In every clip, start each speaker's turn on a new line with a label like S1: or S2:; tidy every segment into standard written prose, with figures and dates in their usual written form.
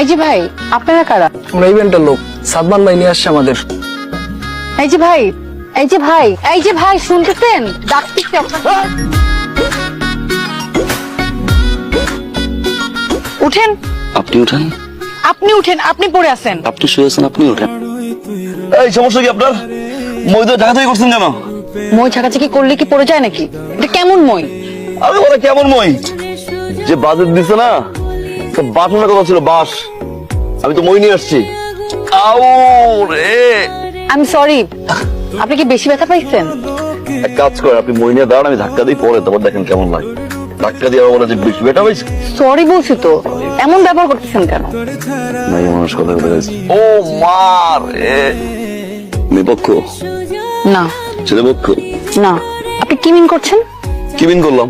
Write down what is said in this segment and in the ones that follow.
S1: যে ভাই, আপনারা কারা?
S2: আমরা ইভেন্টের লোক, সাদমান ভাই নিয়ে আসছে আমাদের।
S1: এই যে ভাই, এই যে ভাই, এই যে ভাই, শুনতেছেন? ডাকতেছি আপনাকে। উঠেন।
S3: আপনি উঠেন,
S1: আপনি উঠেন, আপনি পড়ে আছেন।
S3: আপনি শুয়ে আছেন, আপনি উঠেন।
S4: এই সমস্যা কি আপনার? মই তো ঢাকা থেকে করছেন কেন?
S1: মই ছাকাছাকি করলে কি পড়ে যায় নাকি? এটা কেমন মই?
S4: আমি বলে কেমন মই? যে বাজেট দিছে না, তো বাসনের কথা ছিল বাস। আমি তো মই নিয়ে আসছি। আউ রে,
S1: আমি সরি, আপনি কি বেশি ব্যথা পাইছেন?
S4: এক কাজ করে আপনি মই নিয়ে দাঁড়ান, আমি ধাক্কা দিই পরে, তারপর দেখেন কেমন লাগে। ধাক্কা দিয়ে আবার বলে যে বেশি বেটা হয়েছে।
S1: সরি বলছি তো, এমন ব্যবহার করতেছেন কেন?
S4: নাই মানুষ কথা বলে গেছে। ও মা রে, মেয়ে পক্ষ,
S1: না
S4: ছেলে পক্ষ।
S1: না, আপনি কি মিন করছেন?
S4: কি বিন করলাম?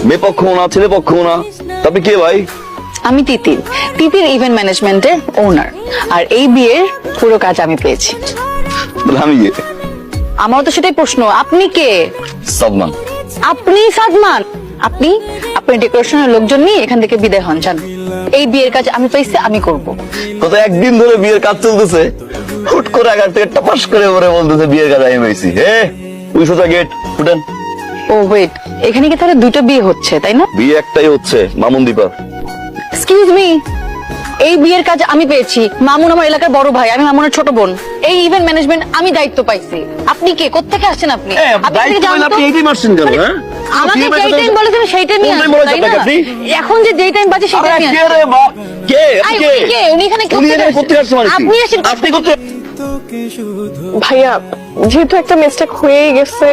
S4: মেয়ে পক্ষ না, ছেলে পক্ষ না, তা আপনি কে ভাই?
S1: আমি তিতির, তিতির ইভেন্ট ম্যানেজমেন্টের ওনার। আর এই বিয়ের পুরো কাজ আমি পেয়েছি।
S4: তাহলে আমি কে?
S1: আমার তো সেটাই প্রশ্ন, আপনি কে?
S4: সাদমান।
S1: আপনি সাদমান? আপনি আপনি ডেকোরেশনের লোকজন নিয়ে এখান থেকে বিদায় হন, জান। এই বিয়ের কাজ আমি পাইছি, আমি করব।
S4: গত একদিন ধরে বিয়ের কাজ চলতেছে, হুট করে আগার থেকে টপাস করে পরে বলতেছে বিয়ের কাজ আমি পাইছি। হে ওই সোজা গেট ফুটেন।
S1: ও ওয়েট, এখানে কি তাহলে দুটো বিয়ে হচ্ছে, তাই না?
S4: বিয়ে একটাই হচ্ছে, মামুন দীপা।
S1: এক্সকিউজ মি, এই বিয়ের কাজ আমি পেয়েছি। মামুন আমার এলাকার বড় ভাই, আমি মামুনের ছোট বোন। এই ইভেন্ট ম্যানেজমেন্ট আমি দায়িত্ব পাইছি। আপনি কে? কোত্থেকে আসছেন আপনি? আপনি থেকে জানেন তো?
S4: এইটাই মারছেন কেন? হ্যাঁ
S1: আমাকে যেই টাইম বলেছেন সেই টাইমই
S4: কোন time
S1: আসবেন,
S4: বলেছে
S1: তাই না?
S4: আপনাকে আপনি?
S1: এখন যে যেই টাইম বাজে সেই টাইমই
S4: কে রে বাপ? কে?
S1: আই,
S4: আপনি
S1: উনি কে? উনি এখানে
S4: উনি এখানে করতে আসছে মানে কি?
S1: আপনি আসেন।
S4: আপনি করতে
S5: ভাইয়া, যেহেতু একটা মিস্টেক হয়েই গেছে,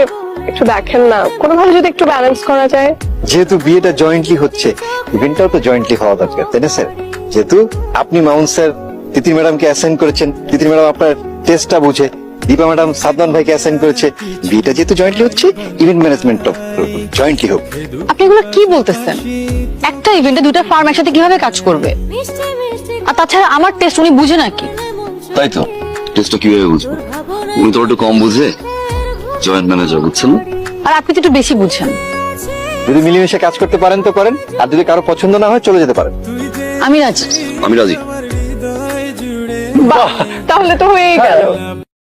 S5: একটু দেখেন না, কোনোভাবে যদি একটু ব্যালেন্স করা যায়।
S6: যেহেতু বিয়েটা জয়েন্টলি হচ্ছে, ইভেন্টটাও তো জয়েন্টলি হওয়া দরকার, তাই না স্যার? যেহেতু আপনি মাউন্ট স্যার তিতির ম্যাডামকে অ্যাসাইন করেছেন, তিতির ম্যাডাম আপনার টেস্টটা বুঝে, দীপা ম্যাডাম সাদমান ভাইকে অ্যাসাইন করেছে, বিয়েটা যেহেতু জয়েন্টলি হচ্ছে, ইভেন্ট ম্যানেজমেন্টও জয়েন্টলি হোক।
S1: আপনি এগুলো কি বলতেছেন? একটা ইভেন্টে দুটো ফার্ম একসাথে কিভাবে কাজ করবে? আর তাছাড়া আমার টেস্ট উনি বুঝে নাকি?
S4: তাই তো, টেস্টটা কিভাবে বুঝবো? উনি তো একটু কম বুঝে, জয়েন্ট ম্যানেজার, বুঝছেন?
S1: আর আপনি তো একটু বেশি বুঝেন।
S6: যদি মিলেমিশে কাজ করতে পারেন তো করেন, আর যদি কারো পছন্দ না হয় চলে যেতে পারেন।
S1: আমি রাজি।
S4: আমি রাজি।
S5: বাহ, তাহলে তো হয়েই গেল।